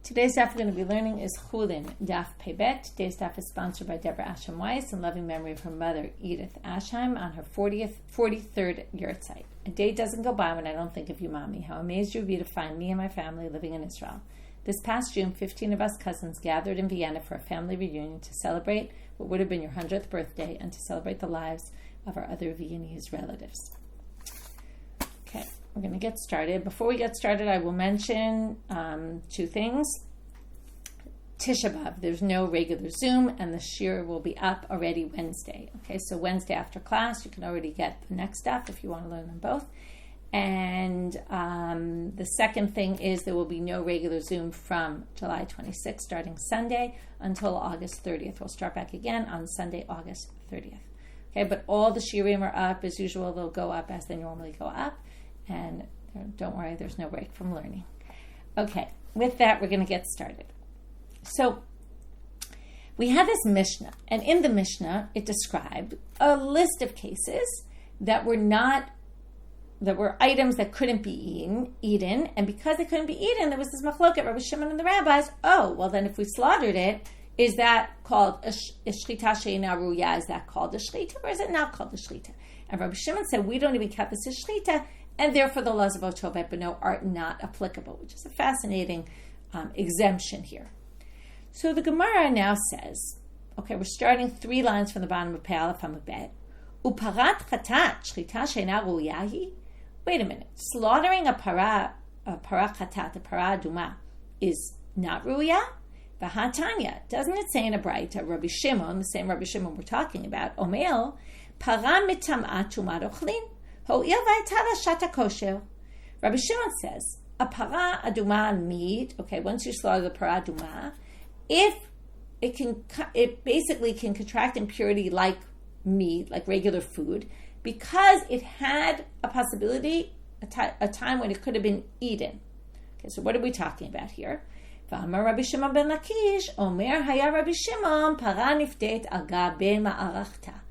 Today's daf we're going to be learning is Chullin, Daf Pebet. Today's daf is sponsored by Deborah Asham Weiss in loving memory of her mother, Edith Asham, on her 43rd yahrzeit. A day doesn't go by when I don't think of you, Mommy. How amazed you would be to find me and my family living in Israel. This past June, 15 of us cousins gathered in Vienna for a family reunion to celebrate what would have been your 100th birthday and to celebrate the lives of our other Viennese relatives. Okay. We're going to get started. Before we get started, I will mention two things. Tisha B'Av, there's no regular Zoom, and the shir will be up already Wednesday. Okay, so Wednesday after class, you can already get the next stuff if you want to learn them both. And the second thing is there will be no regular Zoom from July 26th, starting Sunday, until August 30th. We'll start back again on Sunday, August 30th. Okay, but all the shirim are up as usual. They'll go up as they normally go up. And don't worry, there's no break from learning. Okay, with that, we're going to get started. So, we have this Mishnah, and in the Mishnah, it described a list of cases that were items that couldn't be eaten, and because they couldn't be eaten, there was this machloket, Rabbi Shimon and the rabbis, well then if we slaughtered it, is that called a shrita she'ina ruya? Is that called a shrita, or is it not called a shrita? And Rabbi Shimon said, we don't even count this as shrita, and therefore the laws of Otovet Beno are not applicable, which is a fascinating exemption here. So the Gemara now says, okay, we're starting 3 lines from the bottom of Pe'alef Hamud Uparat chatat shrita she'ena ruyahi. Wait a minute, slaughtering a para chatat, a para aduma, is not ruya? V'hatanya, doesn't it say in a Braita, Rabbi Shimon, the same Rabbi Shimon we're talking about, Omel, para mitam'at tumat ochlin. Rabbi Shimon says, a para aduma meat, okay, once you slaughter the para aduma, if it basically can contract impurity like meat, like regular food, because it had a possibility, a time when it could have been eaten. Okay, so what are we talking about here? Rabbi Shimon ben Lakish, Omer haya Rabbi Shimon, para niftet al gabe ma'arachta.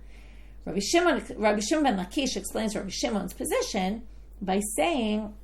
Rabbi Shimon ben Lakish explains Rabbi Shimon's position by saying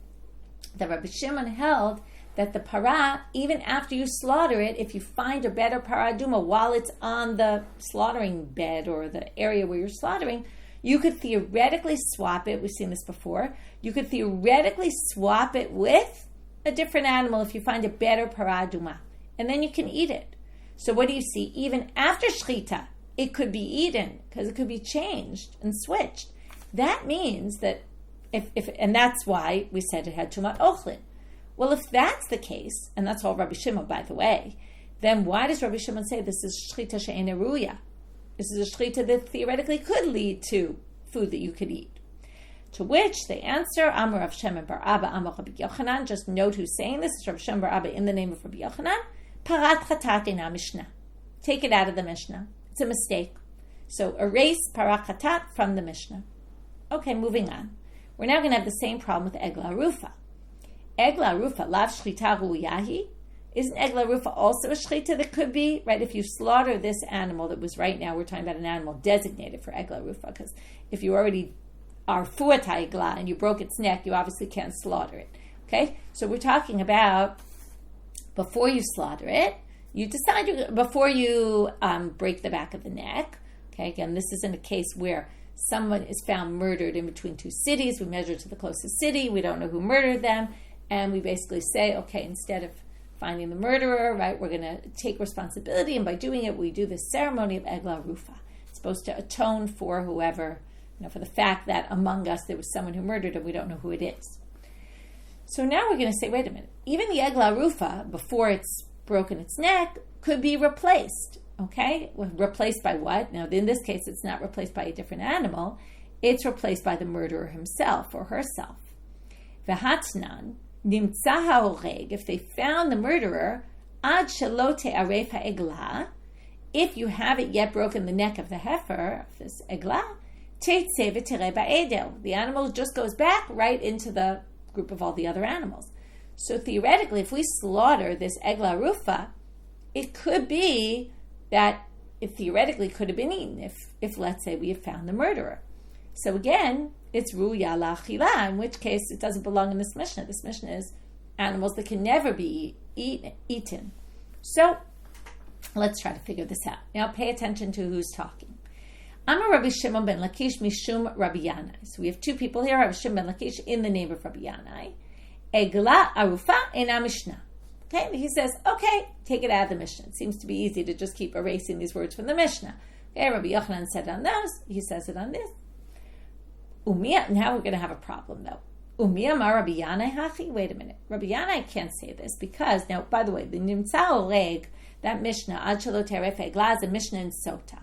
that Rabbi Shimon held that the para, even after you slaughter it, if you find a better para aduma while it's on the slaughtering bed or the area where you're slaughtering, you could theoretically swap it. We've seen this before. You could theoretically swap it with a different animal if you find a better para aduma, and then you can eat it. So what do you see? Even after shchita, it could be eaten because it could be changed and switched. That means that if and that's why we said it had tumat ochlin. Well, if that's the case, and that's all Rabbi Shimon, by the way, then why does Rabbi Shimon say this is shchita she'ena ruya? This is a shchita that theoretically could lead to food that you could eat. To which they answer, Amar Rav Shimon bar Abba, Amar Rabbi Yochanan. Just note who's saying this. It's Rav Shimon bar Abba in the name of Rabbi Yochanan. Parat chatat ina mishnah. Take it out of the Mishnah. It's a mistake. So erase parat chatat from the Mishnah. Okay, moving on. We're now going to have the same problem with egla rufa. Egla rufa, lav shrita ruyahi. Isn't egla rufa also a shrita that could be, right? If you slaughter this animal that was right now, we're talking about an animal designated for egla rufa, because if you already are fuata egla and you broke its neck, you obviously can't slaughter it. Okay? So we're talking about before you slaughter it, you decide before you break the back of the neck. Okay, again, this isn't a case where someone is found murdered in between 2 cities. We measure to the closest city. We don't know who murdered them. And we basically say, okay, instead of finding the murderer, right, we're going to take responsibility. And by doing it, we do this ceremony of egla rufa. It's supposed to atone for whoever, for the fact that among us there was someone who murdered and we don't know who it is. So now we're going to say, wait a minute. Even the egla rufa, before it's broken its neck, could be replaced. Okay? Well, replaced by what? Now, in this case, it's not replaced by a different animal. It's replaced by the murderer himself or herself. V'hatnan, nimtza ha'oreg, if they found the murderer, ad shelo te'aref ha'egla, if you haven't yet broken the neck of the heifer, of this egla, te'tzeh v'tereh ba'edel. The animal just goes back right into the group of all the other animals. So theoretically, if we slaughter this egla rufa, it could be that it theoretically could have been eaten if let's say we have found the murderer. So again, it's ruya la'achila, in which case it doesn't belong in this Mishnah. This Mishnah is animals that can never be eaten. So let's try to figure this out. Now pay attention to who's talking. Amar Rabbi Shimon ben Lakish mishum Rabbi Yanai. So we have two people here, Rabbi Shimon ben Lakish in the name of Rabbi Yanai. Egla arufa ena Mishnah. Okay, he says, okay, take it out of the Mishnah. It seems to be easy to just keep erasing these words from the Mishnah. Okay, Rabbi Yochanan said it on those, he says it on this. Umiyah, now we're going to have a problem though. Umiyah ma Rabbi Yanai hachi? Wait a minute. Rabbi Yanai can't say this because, now, by the way, the Nimtza Oreg, that Mishnah, Ad Shelo Teref Egla, is a Mishnah in Sota.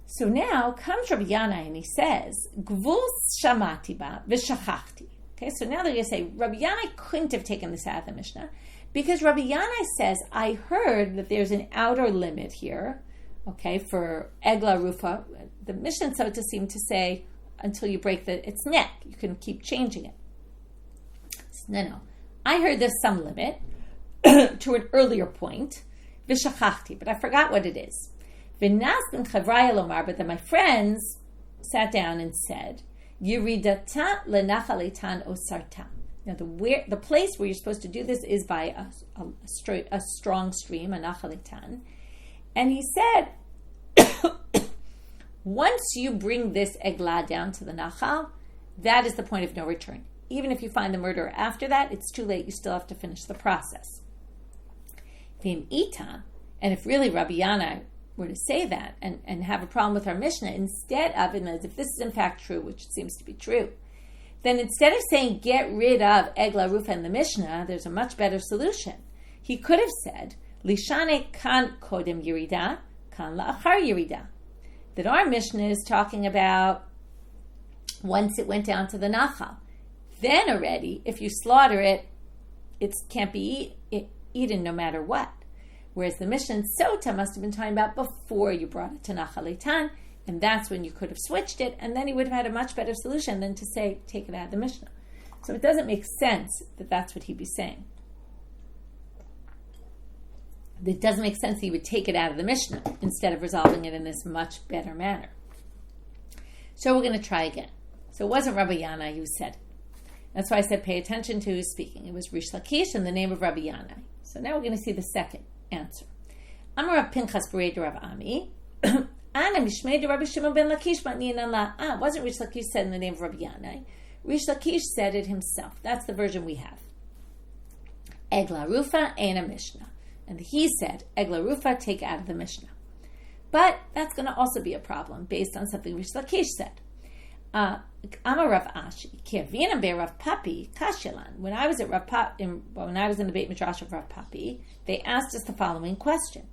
So now comes Rabbi Yanai and he says, Gvul shamati ba v'shachachti. Okay, so now they're going to say, Rabbi Yanai couldn't have taken this out of the Mishnah because Rabbi Yanai says, I heard that there's an outer limit here, okay, for Egla Rufa. The Mishnah in Sota seemed to say, until you break its neck, you can keep changing it. No. I heard there's some limit to an earlier point, v'shachachti, but I forgot what it is. V'nas ben chavraya lomar, but then my friends sat down and said, Yiridata lenachalitan osarta. Now the place where you're supposed to do this is by a strong stream, a nachalitan. And he said, once you bring this eglah down to the nachal, that is the point of no return. Even if you find the murderer after that, it's too late. You still have to finish the process. V'im ita, and if really Rabbi Yanai were to say that and have a problem with our Mishnah, instead of, and as if this is in fact true, which seems to be true, then instead of saying get rid of Egla Rufa in the Mishnah, there's a much better solution. He could have said, Lishane kan kodem yirida, kan la'achar yirida. That our Mishnah is talking about once it went down to the Nachal. Then already, if you slaughter it, it can't be eaten no matter what. Whereas the Mishnah in Sota must have been talking about before you brought it to Nachalitan, and that's when you could have switched it, and then he would have had a much better solution than to say, take it out of the Mishnah. So it doesn't make sense that that's what he'd be saying. It doesn't make sense that he would take it out of the Mishnah instead of resolving it in this much better manner. So we're going to try again. So it wasn't Rabbi Yanai who said it. That's why I said pay attention to who's speaking. It was Rish Lakish in the name of Rabbi Yanai. So now we're going to see the second answer. Amar Rav Pinchas Berei de Rav Ami. Ana mishmei de Rabbi Shimon ben Lakish matninan la. It wasn't Rish Lakish said in the name of Rabbi Yanai. Rish Lakish said it himself. That's the version we have. Egla Rufa ain't a Mishnah. And he said, Egla Rufa, take out of the Mishnah. But that's going to also be a problem based on something Rish Lakish said. Amar Rav Ashi, ki avina be Rav Papi kashelan. When I was in the Beit Midrash of Rav Papi, they asked us the following question: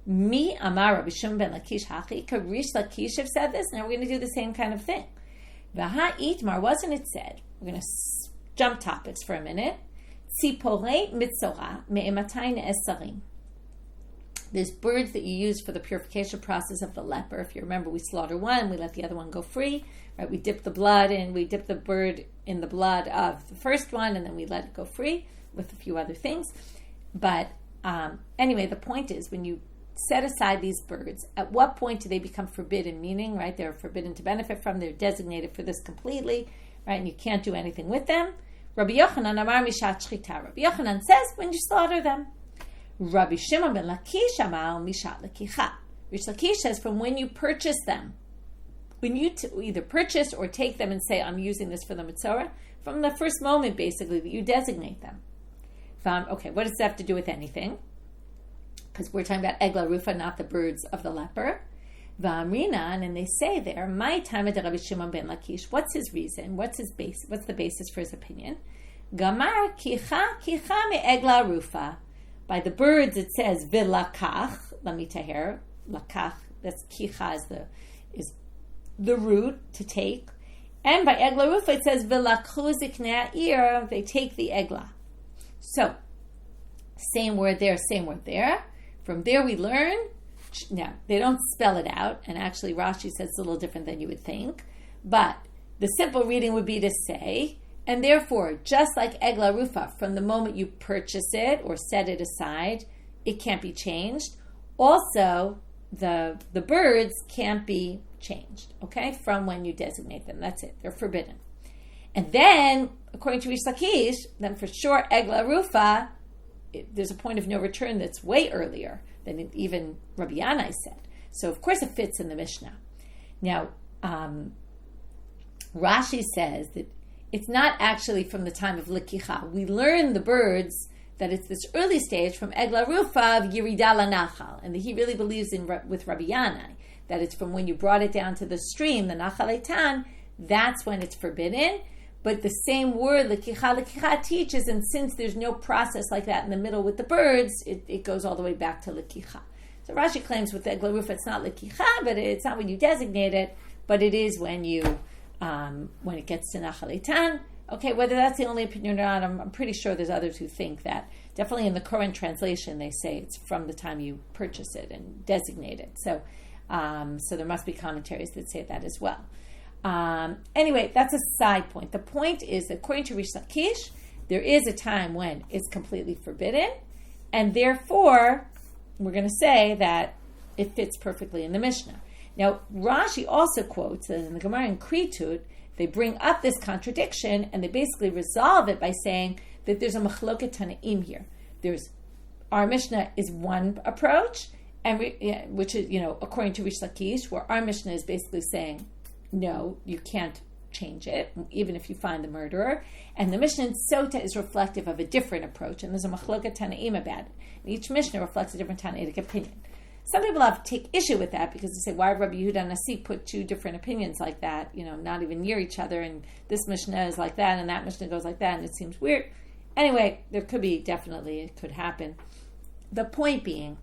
Mi Amar Rabbi Shimon ben Lakish hachi? Could Rish Lakish have said this? Now we're going to do the same kind of thing. V'ha itmar, wasn't it said? We're going to jump topics for a minute. Tzipore mitzora me'ematai ne'esarim. There's birds that you use for the purification process of the leper. If you remember, we slaughter one, we let the other one go free. Right? We dip the bird in the blood of the first one, and then we let it go free with a few other things. But anyway, the point is, when you set aside these birds, at what point do they become forbidden? Meaning, right, they're forbidden to benefit from, they're designated for this completely, right, and you can't do anything with them. Rabbi Yochanan amar mishat shchita. Rabbi Yochanan says, when you slaughter them. Rabbi Shimon ben Lakish amar mishat lakicha. Rish Lakish says, from when you purchase them. When you either purchase or take them and say, I'm using this for the mitzvah, from the first moment, basically, that you designate them. Okay, what does that have to do with anything? Because we're talking about Egla Rufa, not the birds of the leper. V'amrinan, and they say there, my time at Rabbi Shimon ben Lakish, what's his reason? What's the basis for his opinion? Gamar kicha me Egla Rufa. By the birds, it says v'lakach. Let me tell her, lakach. That's kicha is the root to take, and by Egla Rufa it says v'lakhu ziknei ha'ir. They take the Egla. So same word there, same word there. From there we learn. Now they don't spell it out, and actually Rashi says it's a little different than you would think. But the simple reading would be to say, and therefore, just like Egla Rufa, from the moment you purchase it or set it aside, it can't be changed. Also, the birds can't be changed, okay, from when you designate them. That's it. They're forbidden. And then, according to Rish Lakish, then for sure, Egla Rufa, there's a point of no return that's way earlier than even Rabbi Yanai said. So, of course, it fits in the Mishnah. Now, Rashi says that it's not actually from the time of Lekicha. We learn the birds that it's this early stage from Egla Rufa of Yerida LaNachal, and that he really believes with Rabbi Yanai, that it's from when you brought it down to the stream, the Nachal Eitan, that's when it's forbidden. But the same word, Lekicha teaches, and since there's no process like that in the middle with the birds, it goes all the way back to Lekicha. So Rashi claims with Egla Rufa it's not Lekicha, but it's not when you designate it, but it is when you when it gets to Nachal Eitan. Okay, whether that's the only opinion or not, I'm pretty sure there's others who think that. Definitely in the current translation, they say it's from the time you purchase it and designate it. So there must be commentaries that say that as well. Anyway, that's a side point. The point is that according to Rish Lakish, there is a time when it's completely forbidden, and therefore we're going to say that it fits perfectly in the Mishnah. Now, Rashi also quotes that in the Gemara in Kritut, they bring up this contradiction and they basically resolve it by saying that there's a machloket tanaim here. Our Mishnah is one approach, and which is, according to Rish Lakish, where our Mishnah is basically saying, no, you can't change it, even if you find the murderer. And the Mishnah in Sota is reflective of a different approach, and there's a machloket tanaim about it. And each Mishnah reflects a different Tanaitic opinion. Some people have to take issue with that because they say, why Rabbi Yehuda Nasi put two different opinions like that, not even near each other, and this Mishnah is like that, and that Mishnah goes like that, and it seems weird. Anyway, it could happen. The point being,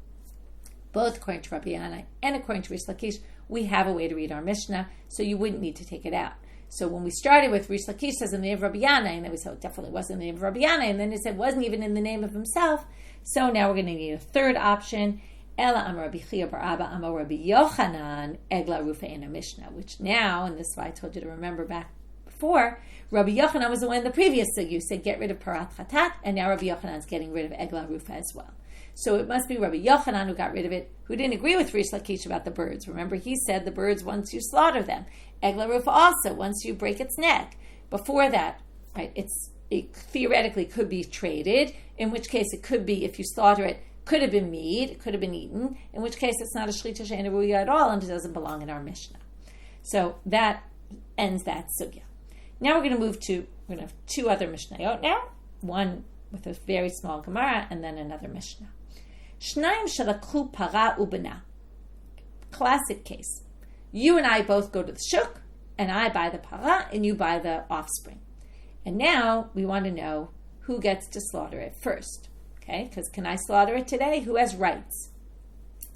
both according to Rabbi Yanai and according to Rish Lakish, we have a way to read our Mishnah, so you wouldn't need to take it out. So when we started with Rish Lakish says in the name of Rabbi Yanai, and then we said it definitely wasn't in the name of Rabbi Yanai, and then it said it wasn't even in the name of himself, so now we're going to need a third option, Ela Amar Rabbi Chia bar Abba Amar Rabbi Yochanan Egla Rufa in a Mishnah, which now, and this is why I told you to remember back before, Rabbi Yochanan was the one in the previous sugya said get rid of Parat Chatat, and now Rabbi Yochanan is getting rid of Egla Rufa as well. So it must be Rabbi Yochanan who got rid of it, who didn't agree with Rish Lakish about the birds. Remember, he said the birds once you slaughter them. Egla Rufa also, once you break its neck. Before that, right, it theoretically could be traded, in which case it could be, if you slaughter it, could have been meat, it could have been eaten, in which case it's not a shlita she'ena ruya at all, and it doesn't belong in our Mishnah. So that ends that sugya. Now we're going to have two other Mishnayot now, one with a very small Gemara, and then another Mishnah. Shnaim shalakhu para ubena. Classic case. You and I both go to the shuk, and I buy the para, and you buy the offspring. And now we want to know who gets to slaughter it first. Okay, because can I slaughter it today? Who has rights?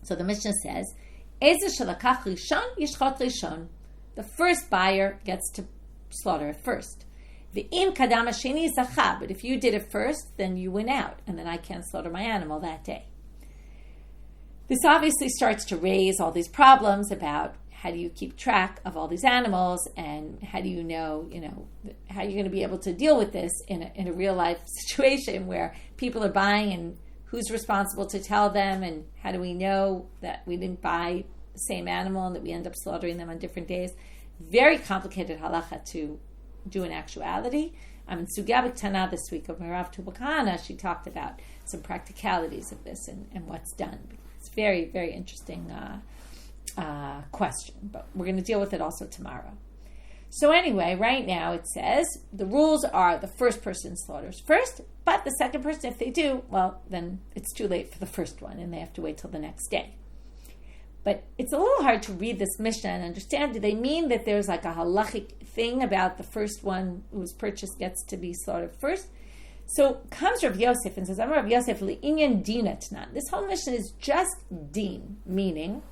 So the Mishnah says, Eze shalakach rishon yishchot rishon. The first buyer gets to slaughter it first. The im kadam hasheni zacha. But if you did it first, then you win out, and then I can't slaughter my animal that day. This obviously starts to raise all these problems about how do you keep track of all these animals, and how do you know, how you're going to be able to deal with this in a real life situation where people are buying, and who's responsible to tell them, and how do we know that we didn't buy the same animal and that we end up slaughtering them on different days? Very complicated halacha to do in actuality. In Sugya B'Ktana this week of Merav Tubakana, she talked about some practicalities of this and what's done. It's very, very interesting question, but we're going to deal with it also tomorrow. So anyway, right now it says the rules are the first person slaughters first, but the second person, if they do, well, then it's too late for the first one, and they have to wait till the next day. But it's a little hard to read this Mishnah and understand. Do they mean that there's like a halachic thing about the first one who's purchased gets to be slaughtered first? So comes Rav Yosef and says, I'm Rav Yosef li'inyan dina t'nan. This whole Mishnah is just din, meaning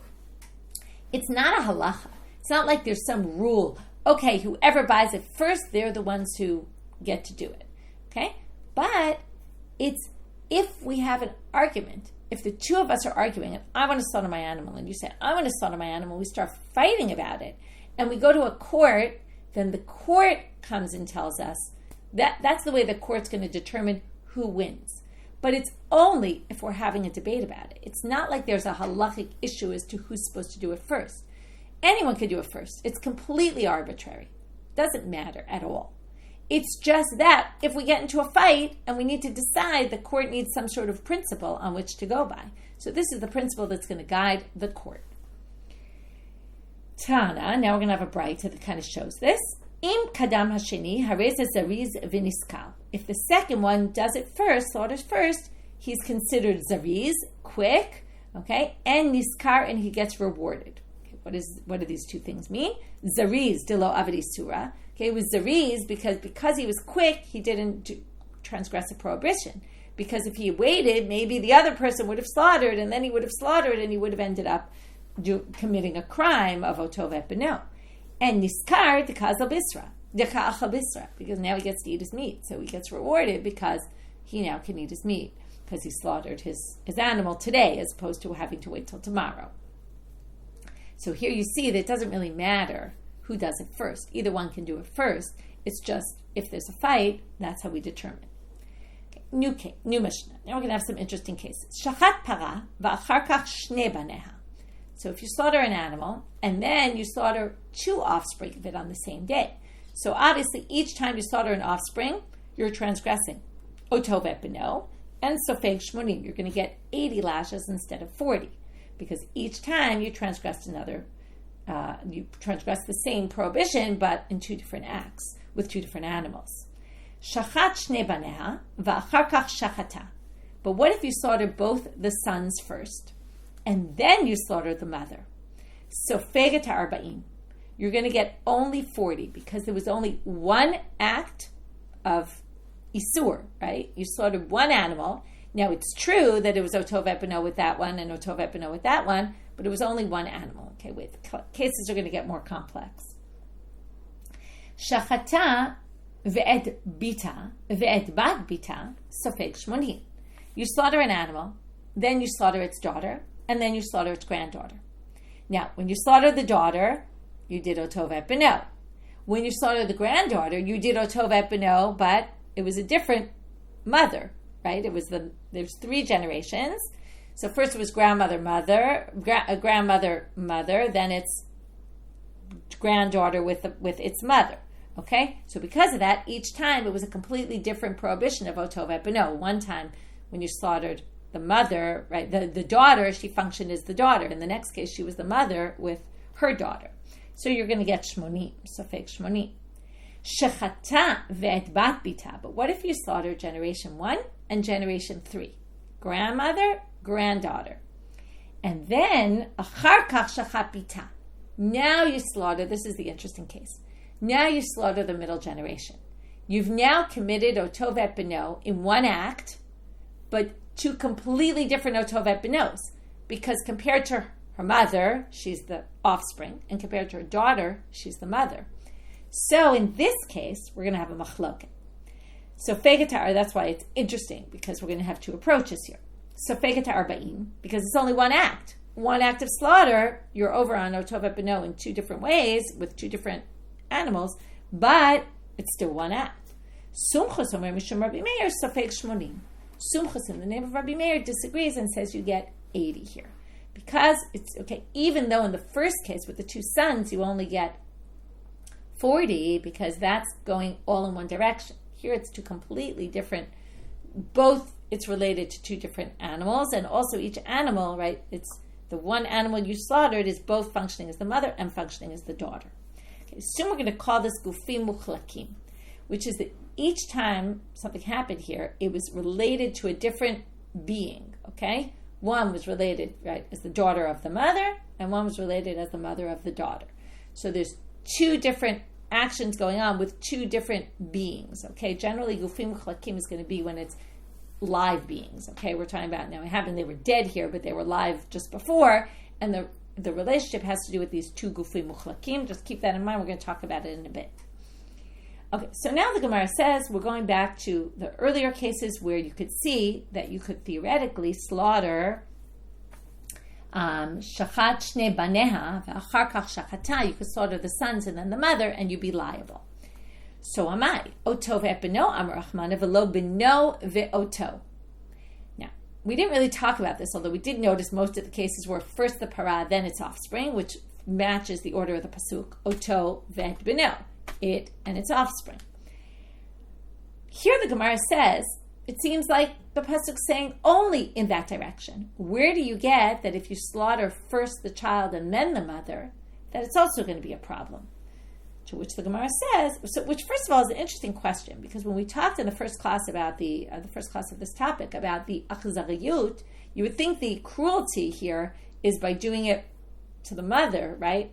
it's not a halacha. It's not like there's some rule. Okay, whoever buys it first, they're the ones who get to do it. Okay? But it's if we have an argument, if the two of us are arguing, and I want to slaughter my animal, and you say, I want to slaughter my animal, we start fighting about it, and we go to a court, then the court comes and tells us that's the way the court's going to determine who wins. But it's only if we're having a debate about it. It's not like there's a halachic issue as to who's supposed to do it first. Anyone can do it first. It's completely arbitrary. Doesn't matter at all. It's just that if we get into a fight and we need to decide, the court needs some sort of principle on which to go by. So this is the principle that's going to guide the court. Tana, now we're going to have a braita that kind of shows this. Im kadam hasheni hareza zariz v'niskal. If the second one does it first, slaughters first, he's considered zariz, quick, okay, and niskar, and he gets rewarded. Okay, what do these two things mean? Zariz, dilo avadi surah. Okay, it was zariz because he was quick, he didn't transgress a prohibition. Because if he waited, maybe the other person would have slaughtered, and then he would have slaughtered, and he would have ended up committing a crime of otov et beno. And niskar dekazal bisra, because now he gets to eat his meat. So he gets rewarded because he now can eat his meat, because he slaughtered his animal today as opposed to having to wait till tomorrow. So here you see that it doesn't really matter who does it first. Either one can do it first. It's just, if there's a fight, that's how we determine. Okay, new Mishnah. Now we're going to have some interesting cases. Shachat para v'achar kach shnei baneha. So if you slaughter an animal, and then you slaughter two offspring of it on the same day. So obviously, each time you slaughter an offspring, you're transgressing. Otov et beno, and sofeg shmonim. You're going to get 80 lashes instead of 40. Because each time you transgressed you transgress the same prohibition, but in two different acts, with two different animals. Shachat shnei baneha, v'achar kach shachata. But what if you slaughter both the sons first, and then you slaughter the mother? So feget ha'arba'im. You're going to get only 40, because there was only one act of isur, right? You slaughtered one animal. Now, it's true that it was otov et beno with that one and otov et beno with that one, but it was only one animal. Okay, wait, the cases are going to get more complex. Shachata ve'et bita ve'et bat bita sofeg shmonim. You slaughter an animal, then you slaughter its daughter, and then you slaughter its granddaughter. Now, when you slaughter the daughter, you did otov et beno. When you slaughter the granddaughter, you did otov et beno, but it was a different mother, right? There's three generations. So first it was grandmother, mother, then it's granddaughter with its mother. Okay? So because of that, each time it was a completely different prohibition of otov et beno. One time when you slaughtered the mother, right, the daughter, she functioned as the daughter. In the next case, she was the mother with her daughter. So you're going to get shmonim, sofeg shmonim. Shechata ve'et bat bita. But what if you slaughter generation 1 and generation 3? Grandmother, granddaughter. And then, achar kach shachat bita. Now you slaughter, this is the interesting case. Now you slaughter the middle generation. You've now committed otov et beno in one act, but two completely different otov et benos. Because compared to her mother, she's the offspring, and compared to her daughter, she's the mother. So in this case, we're going to have a machloket. So fegetar, that's why it's interesting, because we're going to have two approaches here. So fegetar arba'im, because it's only one act. One act of slaughter, you're over on otov et beno in two different ways, with two different animals, but it's still one act. Sumchus omer mishum Rabbi Meir sofeg shmonim. Sumchus, in the name of Rabbi Meir, disagrees and says you get 80 here. Because it's, okay, even though in the first case with the two sons, you only get 40, because that's going all in one direction. Here it's two completely different, both it's related to two different animals, and also each animal, right, it's the one animal you slaughtered is both functioning as the mother and functioning as the daughter. Okay, soon we're going to call this gufim muchlakim, which is that each time something happened here, it was related to a different being, okay? One was related, right, as the daughter of the mother, and one was related as the mother of the daughter. So there's two different actions going on with two different beings, okay? Generally, gufim muchlakim is going to be when it's live beings, okay? We're talking about, now it happened they were dead here, but they were live just before, and the relationship has to do with these two gufim muchlakim. Just keep that in mind. We're going to talk about it in a bit. Okay, so now the Gemara says we're going back to the earlier cases where you could see that you could theoretically slaughter shachat shnei baneha ve'achar kach shachata. You could slaughter the sons and then the mother, and you'd be liable. So amai otov et beno amar Rachmana v'lo beno ve'oto. Now we didn't really talk about this, although we did notice most of the cases were first the parah, then its offspring, which matches the order of the pasuk. Oto ve'et beno, it and its offspring. Here the Gemara says, it seems like the pasuk's saying only in that direction. Where do you get that if you slaughter first the child and then the mother, that it's also going to be a problem? To which the Gemara says, which first of all is an interesting question, because when we talked in the first class about the first class of this topic about the achzariyut, you would think the cruelty here is by doing it to the mother, right?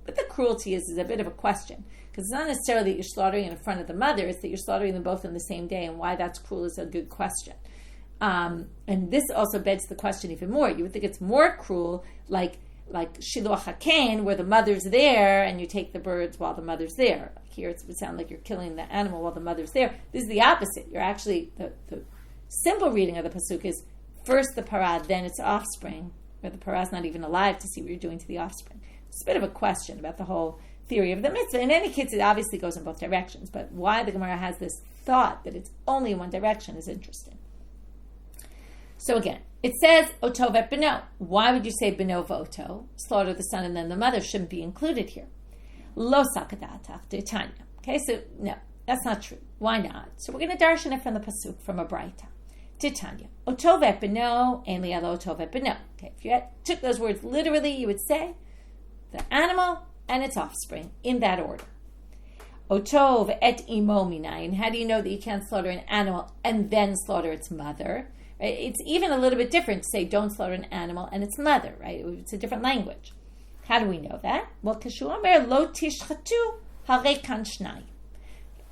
But the cruelty is a bit of a question, because it's not necessarily that you're slaughtering in front of the mother, it's that you're slaughtering them both on the same day, and why that's cruel is a good question. And this also begs the question even more. You would think it's more cruel, like Shiloh HaKain, where the mother's there, and you take the birds while the mother's there. Here it would sound like you're killing the animal while the mother's there. This is the opposite. You're actually, the simple reading of the pasuk is, first the parah, then its offspring, where the parah is not even alive to see what you're doing to the offspring. It's a bit of a question about the whole theory of the mitzvah. In any case, it obviously goes in both directions, but why the Gemara has this thought that it's only in one direction is interesting. So again, it says, Oto vet beno. Why would you say beno v'oto? Slaughter the son and then the mother shouldn't be included here. Lo sakadatach de'tanya. Okay, so no, that's not true. Why not? So we're going to darshan it from the pasuk, from a braita. Titanya. Oto vet beno, ein li alo oto vet beno. Okay, if you took those words literally, you would say the animal and its offspring in that order. Otov et imo minayin. How do you know that you can't slaughter an animal and then slaughter its mother? Right? It's even a little bit different to say don't slaughter an animal and its mother, right? It's a different language. How do we know that? Well, kashu omer lo tishchatu harei kan shnayim.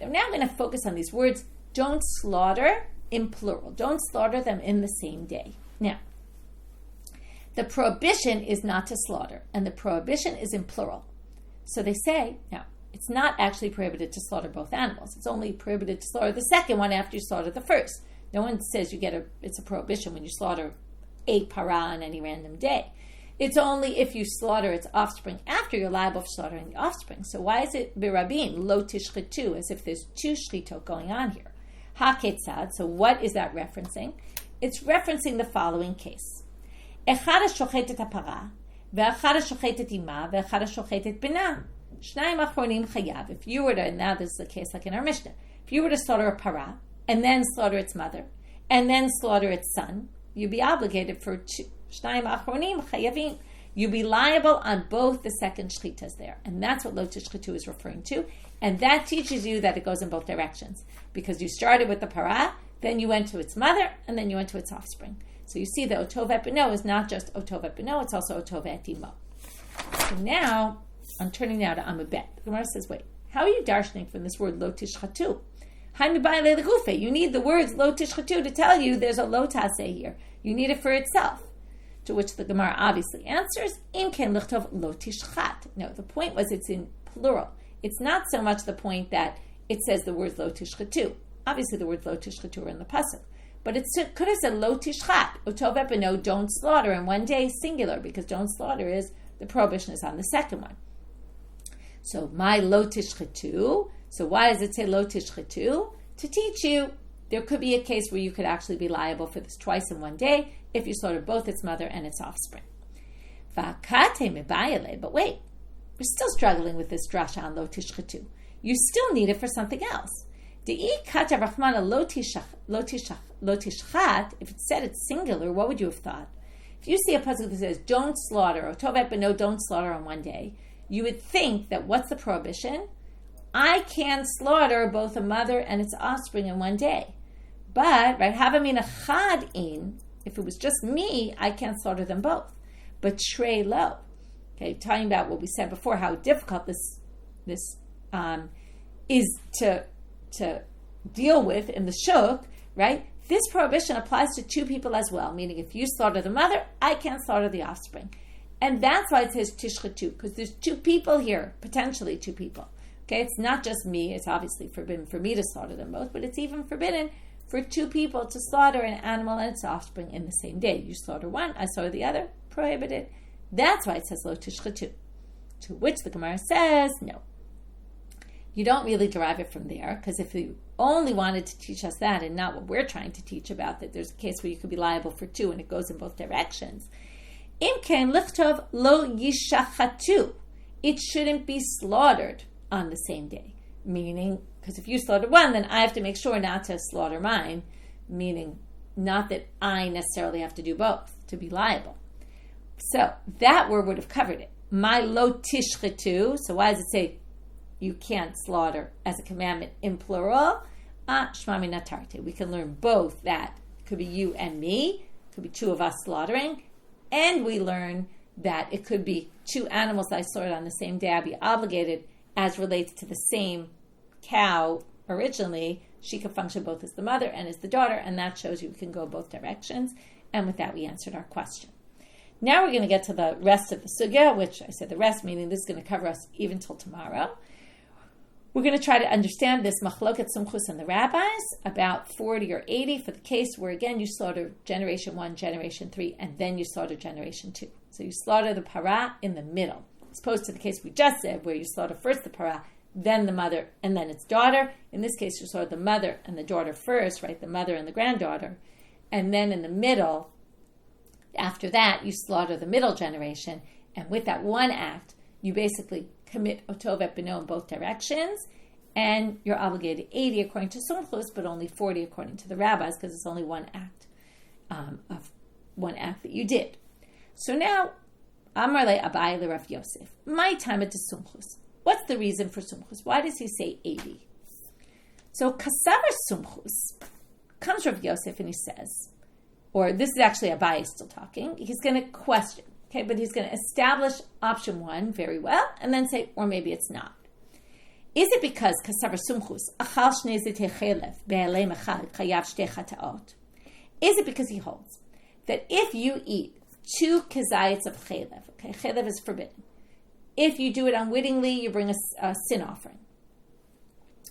Now I'm going to focus on these words. Don't slaughter in plural. Don't slaughter them in the same day. Now, the prohibition is not to slaughter, and the prohibition is in plural. So they say, now, it's not actually prohibited to slaughter both animals. It's only prohibited to slaughter the second one after you slaughter the first. No one says it's a prohibition when you slaughter a parah on any random day. It's only if you slaughter its offspring after you're liable for slaughtering the offspring. So why is it birabin, lo tishchetu, as if there's two shlitot going on here? Ha-ketzad, so what is that referencing? It's referencing the following case. Echad shochet et hapara, ve'echad shochet et ima, ve'echad shochet et bina. Shnayim achronim chayav. If you were to, now this is the case like in our Mishnah, if you were to slaughter a parah, and then slaughter its mother, and then slaughter its son, you'd be obligated for shnayim achronim chayavim. You'd be liable on both the second shchitas there. And that's what lo tishchetu is referring to. And that teaches you that it goes in both directions. Because you started with the parah, then you went to its mother, and then you went to its offspring. So you see that oto vet beno is not just oto vet beno, it's also oto vet imo. So now, I'm turning now to Amud Bet. The Gemara says, wait, how are you darshaning from this word lo tishchatu? You need the words lo tishchatu to tell you there's a lo taseh here. You need it for itself. To which the Gemara obviously answers, Im ken lichtov lo tishchat. No, the point was it's in plural. It's not so much the point that it says the words lo tishchatu. Obviously the words lo tishchatu are in the pasuk. But it could have said lo tishchat. Oto vet beno, don't slaughter in one day, singular, because don't slaughter is, the prohibition is on the second one. So my lo tishchetu. So why does it say lo tishchetu? To teach you there could be a case where you could actually be liable for this twice in one day if you slaughter both its mother and its offspring. But wait, we're still struggling with this drasha on lo tishchetu. You still need it for something else. If it said it's singular, what would you have thought? If you see a pasuk that says don't slaughter, or tovet but no, don't slaughter on one day, you would think that what's the prohibition? I can slaughter both a mother and its offspring in one day. But, right, havamina chad in, if it was just me, I can't slaughter them both. But shrei lo. Okay, talking about what we said before, how difficult this is to deal with in the shuk, right? This prohibition applies to two people as well, meaning if you slaughter the mother, I can't slaughter the offspring. And that's why it says tishchetu, because there's two people here, potentially two people. Okay, it's not just me, it's obviously forbidden for me to slaughter them both, but it's even forbidden for two people to slaughter an animal and its offspring in the same day. You slaughter one, I slaughter the other, prohibited. That's why it says lo tishchetu. To which the Gemara says, no. You don't really derive it from there, because if you only wanted to teach us that and not what we're trying to teach about, that there's a case where you could be liable for two and it goes in both directions. Im ken lichtov lo yishachatu. It shouldn't be slaughtered on the same day. Meaning, Because if you slaughter one, then I have to make sure not to slaughter mine, meaning not that I necessarily have to do both to be liable. So that word would have covered it. My lo tishchetu. So why does it say you can't slaughter as a commandment in plural? Shmami natarte. We can learn both that it could be you and me, it could be two of us slaughtering, and we learn that it could be two animals that I slaughtered on the same day. I'd be obligated as relates to the same cow originally. She could function both as the mother and as the daughter, and that shows you can go both directions. And with that, we answered our question. Now we're going to get to the rest of the sugya, which I said the rest, meaning this is going to cover us even till tomorrow. We're going to try to understand this machloket sumchus and the rabbis, about 40 or 80 for the case where, again, you slaughter generation 1, generation 3, and then you slaughter generation 2. So you slaughter the parah in the middle, as opposed to the case we just said, where you slaughter first the parah, then the mother, and then its daughter. In this case, you slaughter the mother and the daughter first, right? The mother and the granddaughter. And then in the middle, after that, you slaughter the middle generation. And with that one act, you basically commit otov et beno in both directions. And you're obligated 80 according to Sumchus, but only 40 according to the rabbis, because it's only one act that you did. So now, Amar le Abai le Rav Yosef, my time at the Sumchus. What's the reason for Sumchus? Why does he say 80? So Kasavar Sumchus comes Rav Yosef and he says, or this is actually Abai still talking, he's going to question, okay, but he's going to establish option 1 very well, and then say, or maybe it's not. Is it because Kasavar Sumchus, Achal Shnei Zitei Chelev, Be'alem Echad, Chayav Shtei Chataot? Is it because he holds that if you eat 2 kezayits of Chelev, okay, Chelev is forbidden. If you do it unwittingly, you bring a sin offering.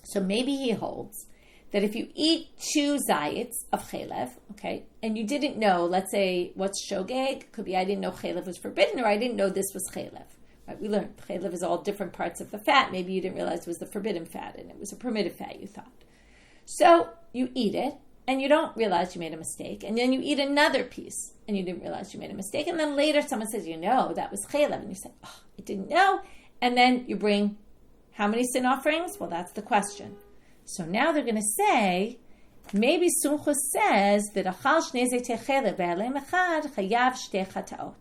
So maybe he holds that if you eat 2 zayits of chelev, okay, and you didn't know, let's say, what's shogeg? Could be I didn't know chelev was forbidden, or I didn't know this was chelev. Right? We learned chelev is all different parts of the fat. Maybe you didn't realize it was the forbidden fat, and it was a permitted fat, you thought. So you eat it, and you don't realize you made a mistake, and then you eat another piece, and you didn't realize you made a mistake, and then later someone says, that was chelev, and you say, I didn't know, and then you bring how many sin offerings? Well, that's the question. So now they're going to say, maybe Sumchus says that achal shnei zaytei chelev be'alem echad chayav shtei chataot.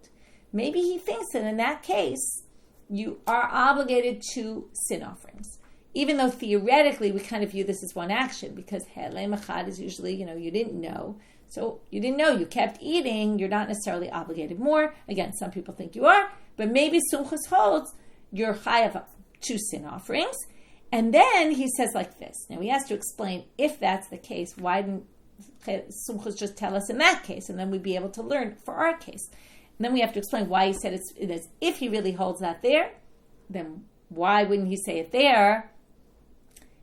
Maybe he thinks that in that case, you are obligated to sin offerings. Even though theoretically we kind of view this as one action, because be'alem echad is usually, you didn't know. So you didn't know, you kept eating, you're not necessarily obligated more. Again, some people think you are, but maybe Sumchus holds you're chayav 2 sin offerings. And then he says like this. Now he has to explain, if that's the case, why didn't Sumchus just tell us in that case? And then we'd be able to learn for our case. And then we have to explain why he said it as if he really holds that there, then why wouldn't he say it there?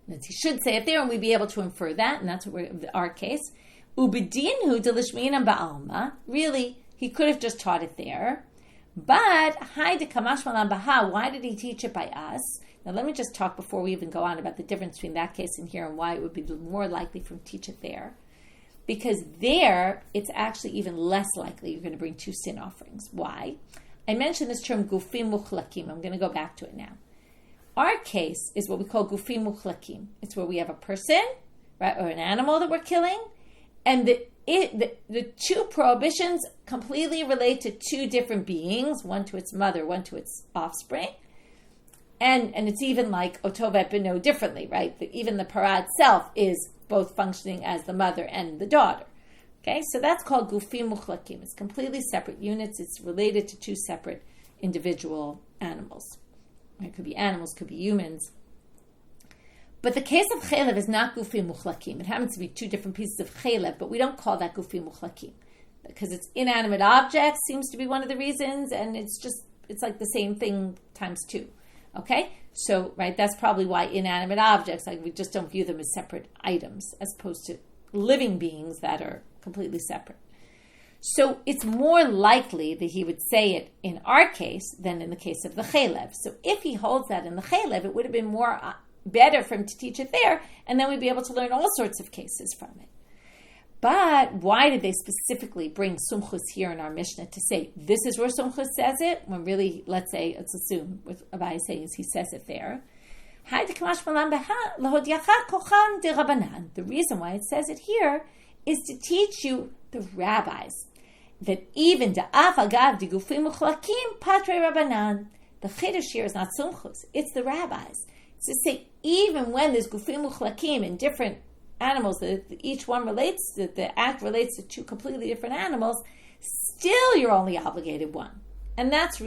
And he should say it there, and we'd be able to infer that, and that's what our case. Ubedinhu delishminan ba'alma. Really, he could have just taught it there. But, why did he teach it by us? Now, let me just talk before we even go on about the difference between that case and here and why it would be more likely for him to teach it there. Because there, it's actually even less likely you're going to bring 2 sin offerings. Why? I mentioned this term, gufim muchlakim. I'm going to go back to it now. Our case is what we call gufim muchlakim. It's where we have a person, right, or an animal that we're killing, and the 2 prohibitions completely relate to 2 different beings, one to its mother, one to its offspring. And it's even like otov et beno differently, right? Even the parah itself is both functioning as the mother and the daughter. Okay, so that's called gufim muchlakim. It's completely separate units. It's related to 2 separate individual animals. It could be animals, could be humans. But the case of chelev is not gufim muchlakim. It happens to be 2 different pieces of chelev, but we don't call that gufim muchlakim because it's inanimate objects seems to be one of the reasons, and it's like the same thing times 2. Okay, so right, that's probably why inanimate objects, like we just don't view them as separate items as opposed to living beings that are completely separate. So it's more likely that he would say it in our case than in the case of the chelev. So if he holds that in the chelev, it would have been better for him to teach it there, and then we'd be able to learn all sorts of cases from it. But why did they specifically bring Sumchus here in our Mishnah to say this is where Sumchus says it, when really, let's assume what Abai is saying is he says it there. The reason why it says it here is to teach you, the rabbis, that even the chiddush here is not sumchus, it's the rabbis. It's to say, even when there's gufim uchlakim in different animals, that each one relates, that the act relates to two completely different animals, still you're only obligated one. And that's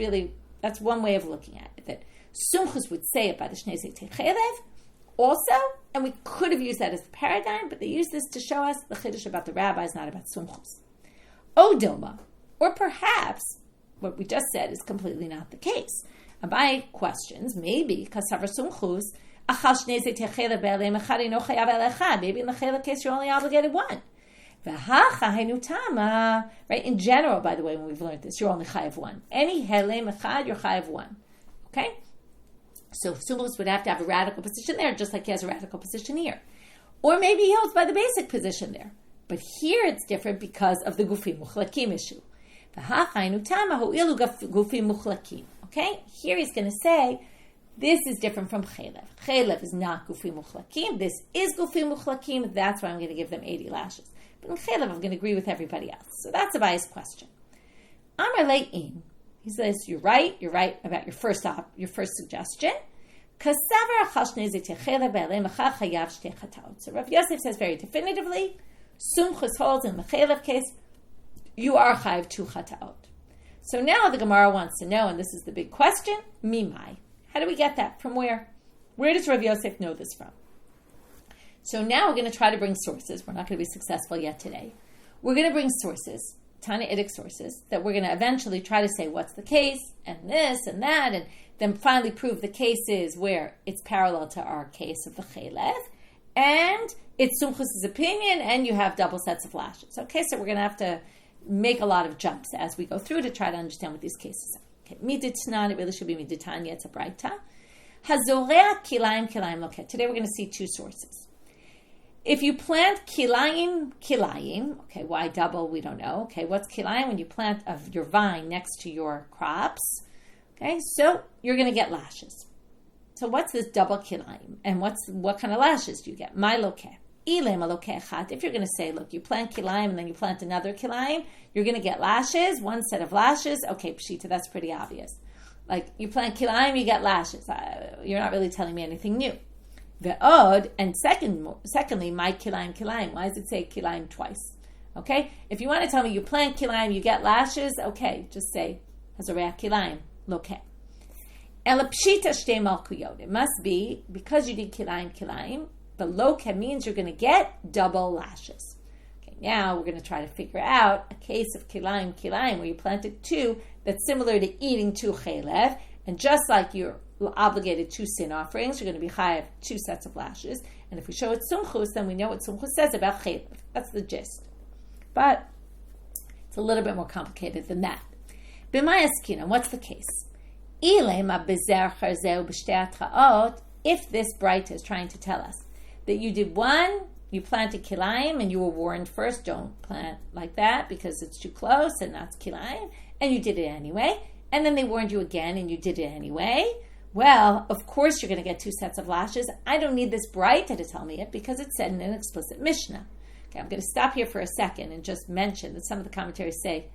one way of looking at it, that sumchus would say it by the shnei zitei chelev also, and we could have used that as the paradigm, but they use this to show us the chiddush about the rabbis, not about sumchus. O Dilma, or perhaps what we just said is completely not the case. Abai questions, maybe, kasavar sumchus, maybe in the chela case you're only obligated one. Right? In general, by the way, when we've learned this, you're only chayav one. Any helem echad, you're chayav one. Okay? So sumchus would have to have a radical position there, just like he has a radical position here. Or maybe he holds by the basic position there. But here it's different because of the gufim muchlakim issue. Okay? Here he's going to say, this is different from chelev. Chelev is not gufim muchlakim. This is gufim muchlakim. That's why I'm going to give them 80 lashes. But in chelev, I'm going to agree with everybody else. So that's a biased question. Amar le'in. He says, you're right about your first suggestion. So Rav Yosef says very definitively, sumchus holds in the chelev case, you are chayav 2 chataot. So now the Gemara wants to know, and this is the big question, mimai. How do we get that? From where? Where does Rav Yosef know this from? So now we're going to try to bring sources. We're not going to be successful yet today. We're going to bring sources, Tannaitic sources, that we're going to eventually try to say what's the case, and this, and that, and then finally prove the cases where it's parallel to our case of the chelev, and it's Sumchus' opinion, and you have double sets of lashes. Okay, so we're going to have to make a lot of jumps as we go through to try to understand what these cases are. Okay, miditnan, it really should be miditanya, it's a braita. Hazorea kilayim loket. Today we're going to see two sources. If you plant kilayim, okay, why double, we don't know. Okay, what's kilayim? When you plant your vine next to your crops, okay, so you're going to get lashes. So what's this double kilayim? And what kind of lashes do you get? My lokeh. If you're going to say, look, you plant kilayim and then you plant another kilayim, you're going to get lashes, one set of lashes. Okay, pshita, that's pretty obvious. Like, you plant kilayim, you get lashes. You're not really telling me anything new. Ve'od, and secondly, my kilayim. Why does it say kilayim twice? Okay? If you want to tell me you plant kilayim, you get lashes, okay, just say, hazoreach kilayim, lokeh. Elapshita shtei malkuyot. It must be, because you did kilayim, the lokeh means you're going to get double lashes. Okay, now we're going to try to figure out a case of kilayim, where you planted two, that's similar to eating two chelev, and just like you're obligated 2 sin offerings, you're going to be chayav 2 sets of lashes. And if we show it sumchus, then we know what sumchus says about chelev. That's the gist. But it's a little bit more complicated than that. B'may askinan, what's the case? If this braita is trying to tell us that you did one, you planted kilayim, and you were warned first, don't plant like that because it's too close and that's kilayim, and you did it anyway, and then they warned you again and you did it anyway, well, of course you're going to get 2 sets of lashes. I don't need this braita to tell me it because it's said in an explicit Mishnah. Okay, I'm going to stop here for a second and just mention that some of the commentaries say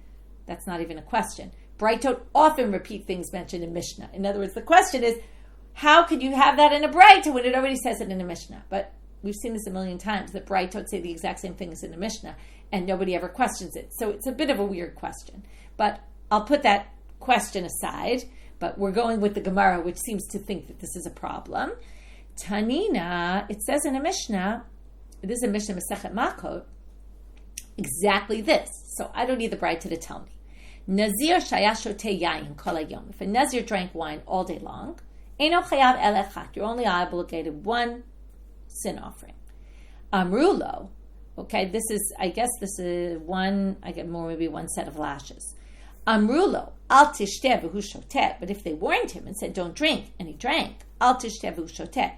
that's not even a question. Braitot often repeat things mentioned in Mishnah. In other words, the question is, how could you have that in a braita when it already says it in a Mishnah? But we've seen this a million times, that braitot say the exact same thing as in the Mishnah, and nobody ever questions it. So it's a bit of a weird question. But I'll put that question aside, but we're going with the Gemara, which seems to think that this is a problem. Tanina, it says in a Mishnah, this is a Mishnah Masechet Makot, exactly this. So I don't need the braita to tell me. Nazir shayashote yayin kol hayom. If a Nazir drank wine all day long, eino chayav el echat. You're only obligated 1 sin offering. Amrulo. Okay, I guess this is one. I get more, maybe 1 set of lashes. Amrulo al tishteh v'hu shotet. But if they warned him and said, "Don't drink," and he drank, al tishteh v'hu shotet.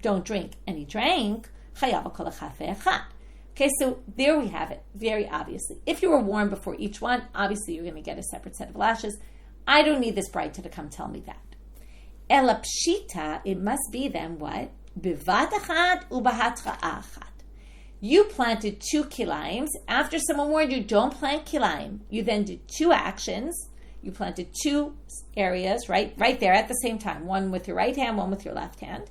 Don't drink, and he drank. Chayav kol echat ve'echat. Okay, so there we have it, very obviously. If you were warned before each one, obviously you're going to get a separate set of lashes. I don't need this braita to come tell me that. Ela pshita, it must be then what? Bivat achad ubahatra'a achad. You planted 2 kilayim. After someone warned you, don't plant kilayim. You then did 2 actions. You planted 2 areas, right there at the same time. One with your right hand, one with your left hand.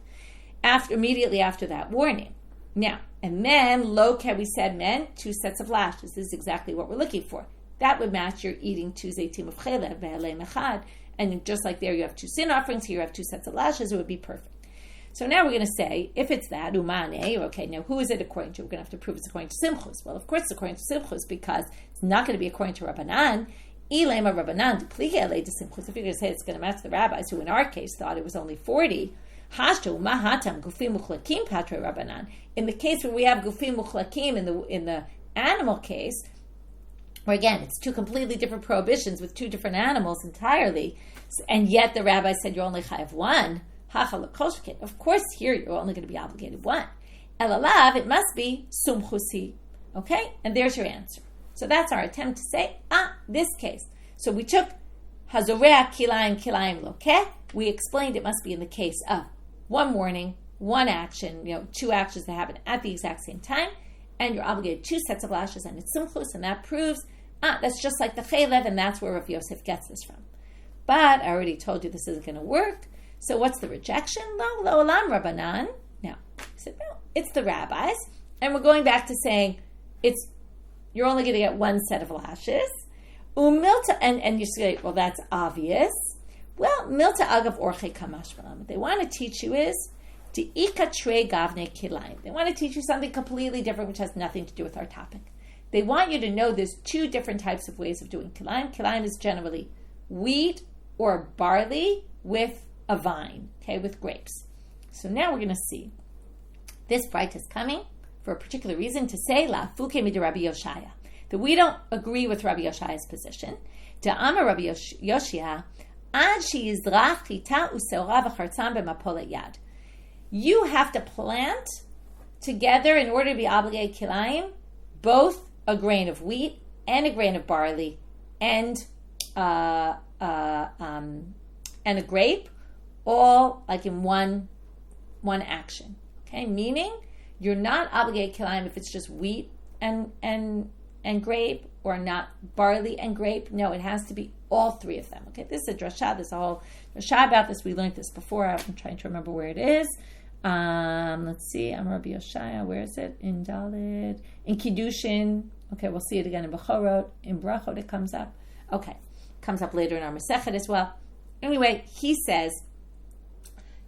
Immediately after that warning. Now, and then, we said, meant 2 sets of lashes. This is exactly what we're looking for. That would match your eating 2 zaytim of chelev, ve'elei mechad. And just like there you have 2 sin offerings, here you have 2 sets of lashes, it would be perfect. So now we're going to say, if it's that, umane, okay, now who is it according to? We're going to have to prove it's according to Simchus. Well, of course it's according to Simchus, because it's not going to be according to Rabbanan. Ilema Rabbanan, duplique ele de Simchus. If you're going to say it's going to match the rabbis, who in our case thought it was only 40, hashtu mahatam gufim muchlakim patre Rabbanan. In the case where we have gufim muchlakim in the animal case, where again, it's 2 completely different prohibitions with 2 different animals entirely, and yet the rabbi said you're only chayav 1. Of course, here you're only going to be obligated 1. Elalav, it must be sumchusi. Okay? And there's your answer. So that's our attempt to say, this case. So we took hazorea kilayim lokeh. We explained it must be in the case of 1 warning, 1 action, 2 actions that happen at the exact same time, and you're obligated 2 sets of lashes, and it's simchus, and that proves, that's just like the chaylev, and that's where Rav Yosef gets this from. But I already told you this isn't going to work. So what's the rejection? Lo olam Rabbanan. Now, he said, no, it's the rabbis. And we're going back to saying you're only going to get 1 set of lashes. Umilta, and you say, well, that's obvious. Well, milta agav orche kamashmalam. What they want to teach you is de'ika tre gavne kilayim. They want to teach you something completely different, which has nothing to do with our topic. They want you to know there's 2 different types of ways of doing kilayim. Kilayim is generally wheat or barley with a vine, okay, with grapes. So now we're going to see. This bright is coming for a particular reason to say, La fuke mid Rabbi Yoshaya, that we don't agree with Rabbi Yoshaya's position. Da'amar Rabbi Yoshia, ad sheyizrach chita useora v'chartzam b'mapol yad. You have to plant together in order to be obligated kilayim, both a grain of wheat and a grain of barley and a grape, all like in one action. Okay, meaning you're not obligated kilayim if it's just wheat and grape, or not barley and grape. No, it has to be all 3 of them. Okay, this is a drasha. There's a whole drasha about this. We learned this before. I'm trying to remember where it is. Let's see. I'm Rabbi Yoshaya. Where is it? In Daled. In Kiddushin. Okay, we'll see it again in Bechorot. In Brachot it comes up. Okay, comes up later in our Masechet as well. Anyway, he says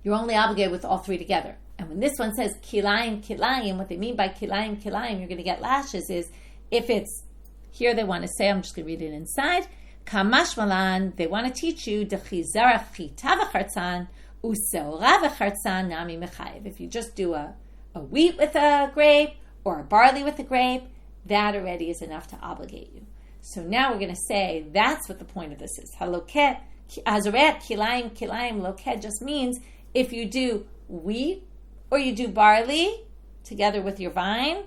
you're only obligated with all 3 together. And when this one says kilayim, what they mean by kilayim, you're going to get lashes, is if it's, here they want to say, I'm just going to read it inside, kamash malan, they want to teach you, dechizarach chita v'chartzan, useora v'chartzan nami mechayev. If you just do a wheat with a grape, or a barley with a grape, that already is enough to obligate you. So now we're going to say, that's what the point of this is. Halokeh, hazoreach kilayim lokeh just means, if you do wheat or you do barley together with your vine,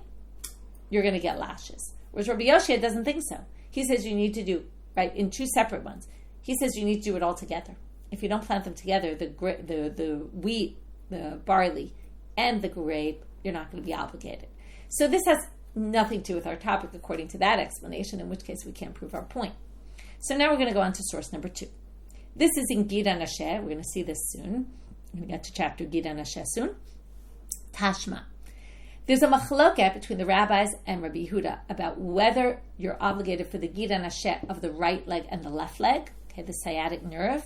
you're going to get lashes. Whereas Rabbi Yoshia doesn't think so. He says you need to do, right, in 2 separate ones. He says you need to do it all together. If you don't plant them together, the wheat, the barley, and the grape, you're not going to be obligated. So this has nothing to do with our topic according to that explanation, in which case we can't prove our point. So now we're going to go on to source number 2. This is in Gida Nasheh. We're going to see this soon. We're going to get to chapter Gida Nasheh soon. Tashma. There's a machloket between the rabbis and Rabbi Yehuda about whether you're obligated for the Gida Nasheh of the right leg and the left leg, okay, the sciatic nerve,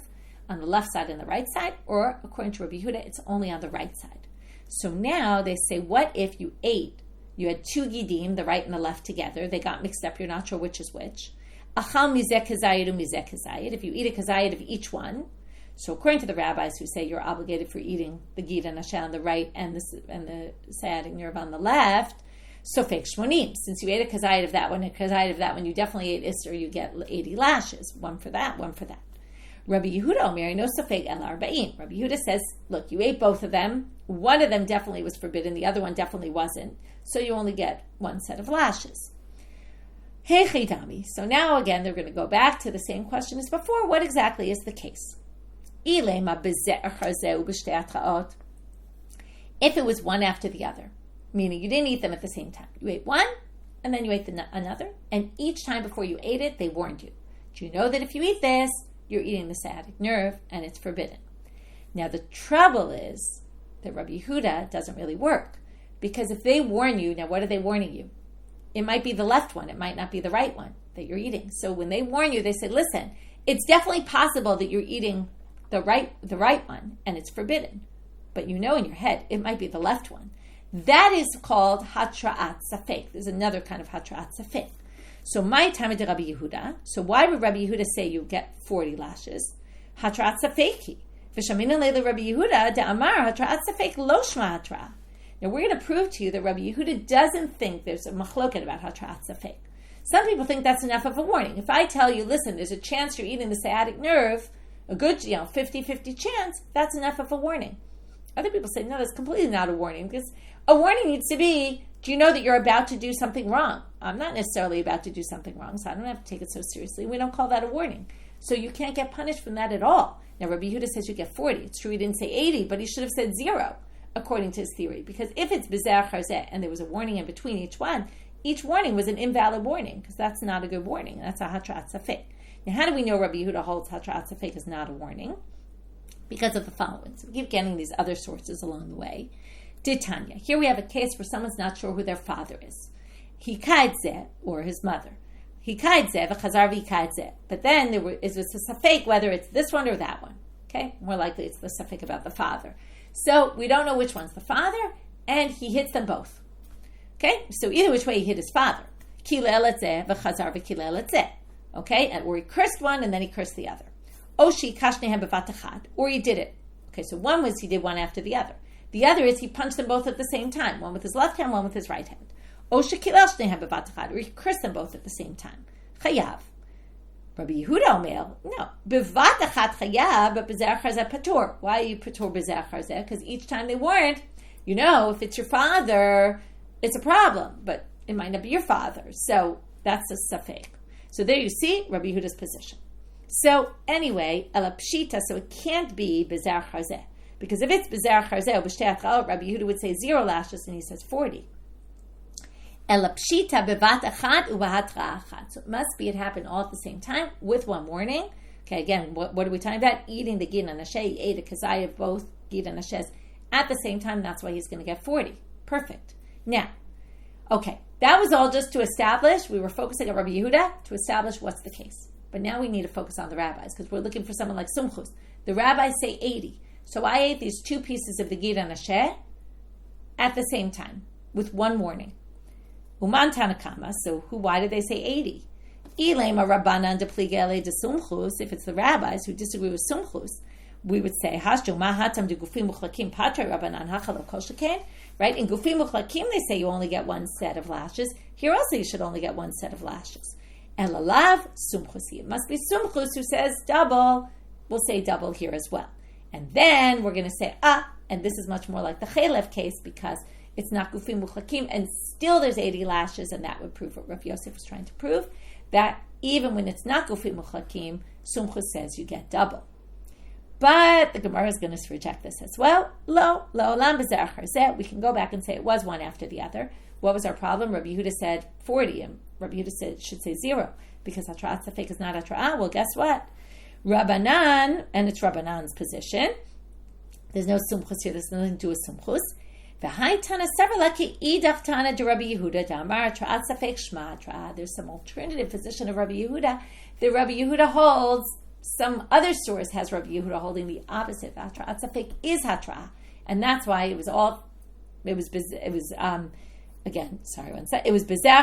on the left side and the right side, or according to Rabbi Yehuda, it's only on the right side. So now they say, what if you had 2 gidim, the right and the left together, they got mixed up, you're not sure which is which. Achal mizeh kazayid umizeh kazayid, if you eat a kazayid of each one. So according to the rabbis who say you're obligated for eating the Gida Nasheh on the right and the sciatic nerve on the left, sofek shmonim. Since you ate a kazayid of that one, a kazayid of that one, you definitely ate Isser, you get 80 lashes. One for that, one for that. Rabbi Yehuda Omer, no sofek el arba'in. Rabbi Yehuda says, look, you ate both of them. One of them definitely was forbidden. The other one definitely wasn't. So you only get 1 set of lashes. Hey chidami. So now again, they're going to go back to the same question as before. What exactly is the case? If it was one after the other, meaning you didn't eat them at the same time. You ate one, and then you ate another, and each time before you ate it, they warned you. Do you know that if you eat this, you're eating the sciatic nerve, and it's forbidden? Now, the trouble is that Rabbi Yehuda doesn't really work, because if they warn you, now what are they warning you? It might be the left one, it might not be the right one that you're eating. So when they warn you, they say, listen, it's definitely possible that you're eating the right one, and it's forbidden. But you know in your head, it might be the left one. That is called hatra'at safek. There's another kind of hatra'at safek. So my time of Rabbi Yehuda. So why would Rabbi Yehuda say you get 40 lashes? Hatra'at safeki. V'shamina leila Rabbi Yehuda de'amar hatra'at safek lo shma hatra. Now we're going to prove to you that Rabbi Yehuda doesn't think there's a machloket about hatra'at safek. Some people think that's enough of a warning. If I tell you, listen, there's a chance you're eating the sciatic nerve, a good 50-50 chance, that's enough of a warning. Other people say, no, that's completely not a warning, because a warning needs to be, do you know that you're about to do something wrong? I'm not necessarily about to do something wrong, so I don't have to take it so seriously. We don't call that a warning. So you can't get punished from that at all. Now, Rabbi Yehuda says you get 40. It's true he didn't say 80, but he should have said 0, according to his theory. Because if it's Bezer Charzeh, and there was a warning in between each warning was an invalid warning, because that's not a good warning. That's a Hatra'at Safek. Now, how do we know Rabbi Yehuda holds Hatra'at Safek is not a warning? Because of the following. So we keep getting these other sources along the way. Tanya. Here we have a case where someone's not sure who their father is. Hikaidze, or his mother. Hikaidze, v'chazar v'hikaidze. But then is a safek whether it's this one or that one. Okay? More likely it's the safek about the father. So we don't know which one's the father, and he hits them both. Okay? So either which way he hit his father. Kileletse, v'chazar v'kileletse. Okay? Or he cursed one and then he cursed the other. Oshi kashnehem bevatachad, or he did it. Okay, so one was he did one after the other. The other is he punched them both at the same time, one with his left hand, one with his right hand. Oshi kilel shnehem bevatachad, or he cursed them both at the same time. Chayav. Rabbi Yehuda Omer, no. Bevatachad chayav, but bezer charzeh patur. Why are you patur bezer charzeh? Because each time they weren't, if it's your father, it's a problem, but it might not be your father. So that's a safek. So there you see Rabbi Yehuda's position. So anyway, elapshita, so it can't be bezer charzeh. Because if it's bezer charzeh or b'shtei atchaot, Rabbi Yehuda would say 0 lashes and he says 40. Elapshita bevat achad ubahatra achad. So it must be it happened all at the same time with one warning. Okay, again, what are we talking about? Eating the gid and asher. He ate a kazai of both gid and ashes at the same time. That's why he's going to get 40. Perfect. Now, okay, that was all just to establish. We were focusing on Rabbi Yehuda to establish what's the case. But now we need to focus on the rabbis because we're looking for someone like Sumchus. The rabbis say 80. So I ate these 2 pieces of the gid and asher at the same time with one warning. Uman Tanakama. So why did they say 80? Ilema Rabbanan de Pligele de Sumchus. If it's the rabbis who disagree with Sumchus, we would say Hashdu Mahatam de Gufim Muchlakim Patre Rabbanan Hachal Kol Sheken. Right? In Gufim Muchlakim they say you only get one set of lashes. Here also you should only get one set of lashes. Elalav Sumchusi. It must be Sumchus who says double. We'll say double here as well. And then we're going to say, and this is much more like the Chalev case because it's not Gufim Muchlakim, and still there's 80 lashes, and that would prove what Rav Yosef was trying to prove, that even when it's not Gufim Muchlakim, Sumchus says you get double. But the Gemara is going to reject this as well. Lo olam b'zer charzeh. We can go back and say it was one after the other. What was our problem? Rabbi Yehuda said 40, and Rabbi Yehuda should say 0, because Hatra'at Safek is not Hatra'ah. Well, guess what? Rabbanan, and it's Rabbanan's position. There's no Sumchus here. There's nothing to do with Sumchus. There's some alternative position of Rabbi Yehuda. The Rabbi Yehuda holds, some other source has Rabbi Yehuda holding the opposite. Hatra'at Safek is Hatra'ah. And that's why it was Bezer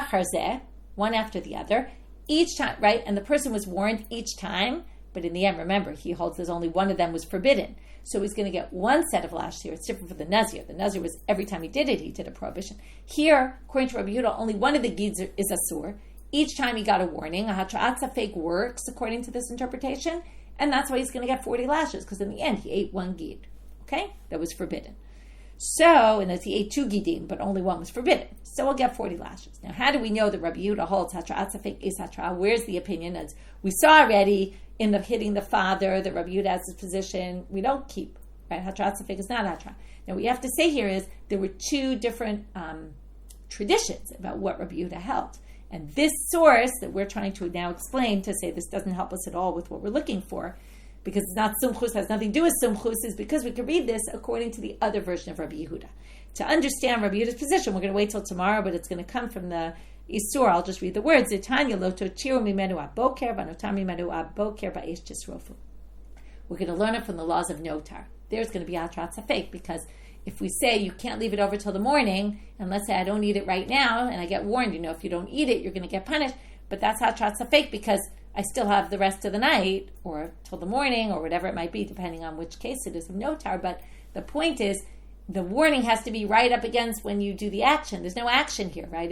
Charzeh, one after the other, each time, right? And the person was warned each time, but in the end, remember, he holds there's only one of them was forbidden. So he's going to get one set of lashes here. It's different for the Nazir. The Nazir was, every time he did it, he did a prohibition. Here, according to Rabbi Yehuda, only one of the gids is asur. Each time he got a warning. A Hatra'at Safek works according to this interpretation, and that's why he's going to get 40 lashes, because in the end, he ate one gid. Okay? That was forbidden. So, and he ate 2 gidim, but only one was forbidden. So we'll get 40 lashes. Now, how do we know that Rabbi Yehuda holds Hatra'at Safek is Hatra'ah? Where's the opinion? As we saw already in the hitting the father, that Rabbi Yehuda has his position, we don't keep, right? Hatra'at Safek is not Hatra'ah. Now, what you have to say here is there were 2 different traditions about what Rabbi Yehuda held. And this source that we're trying to now explain to say this doesn't help us at all with what we're looking for, because it's not sumchus, has nothing to do with sumchus, is because we can read this according to the other version of Rabbi Yehuda. To understand Rabbi Yehuda's position, we're going to wait till tomorrow, but it's going to come from the Isur. I'll just read the words. Zitanya lo totiru mimenu aboker v'anotar mimenu aboker ba'esh tisrofu. We're going to learn it from the laws of notar. There's going to be Hatra'at Safek, because if we say you can't leave it over till the morning, and let's say I don't eat it right now, and I get warned, if you don't eat it, you're going to get punished, but that's Hatra'at Safek, because I still have the rest of the night, or till the morning, or whatever it might be, depending on which case it is of notar. But the point is, the warning has to be right up against when you do the action. There's no action here, right?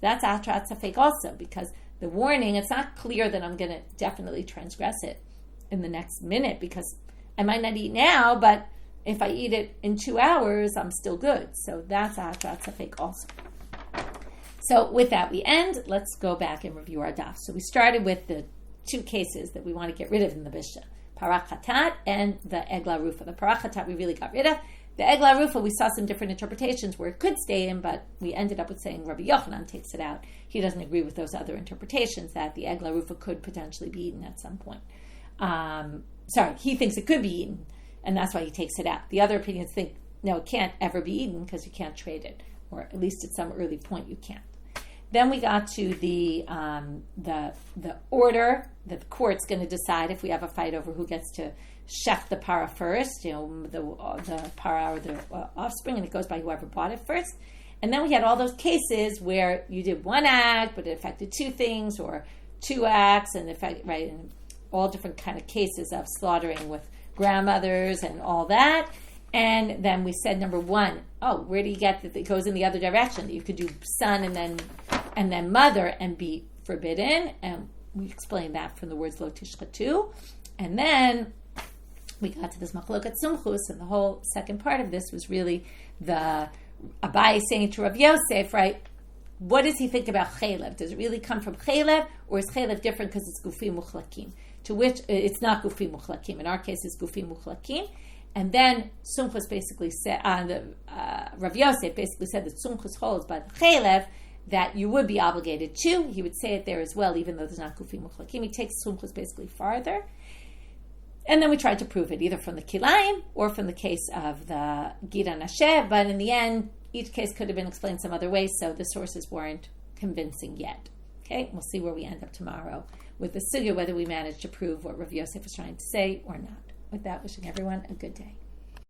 That's Hatra'at Safek also, because the warning, it's not clear that I'm going to definitely transgress it in the next minute, because I might not eat now, but if I eat it in 2 hours, I'm still good. So that's Hatra'at Safek also. So with that, we end. Let's go back and review our daf. So we started with the 2 cases that we want to get rid of in the Mishnah, Parach Hatat and the Egla Rufa. The Parach Hatat we really got rid of. The Egla Rufa, we saw some different interpretations where it could stay in, but we ended up with saying Rabbi Yochanan takes it out. He doesn't agree with those other interpretations that the Egla Rufa could potentially be eaten at some point. He thinks it could be eaten, and that's why he takes it out. The other opinions think, no, it can't ever be eaten because you can't trade it, or at least at some early point you can't. Then we got to the order that the court's going to decide if we have a fight over who gets to shech the para first, the para or the offspring, and it goes by whoever bought it first. And then we had all those cases where you did 1 act, but it affected 2 things, or 2 acts, and and all different kind of cases of slaughtering with grandmothers and all that. And then we said, number 1, where do you get that it goes in the other direction? That you could do son and then mother and be forbidden. And we explained that from the words lo tishchatu. And then we got to this machlokat sumchus, and the whole second part of this was really the Abai saying to Rav Yosef, right, what does he think about chaylev? Does it really come from chaylev, or is chaylev different because it's gufi muchlakim? To which it's not gufi muchlakim. In our case, it's gufi muchlakim. And then Sumchus basically said, Rav Yosef basically said that Sumchus holds by the chaylev that you would be obligated to. He would say it there as well, even though there's not gufi muchlakim. He takes Sumchus basically farther. And then we tried to prove it either from the kilayim or from the case of the gira nashev. But in the end, each case could have been explained some other way, so the sources weren't convincing yet. Okay, we'll see where we end up tomorrow with the sugya, whether we manage to prove what Rav Yosef is trying to say or not. With that, wishing everyone a good day.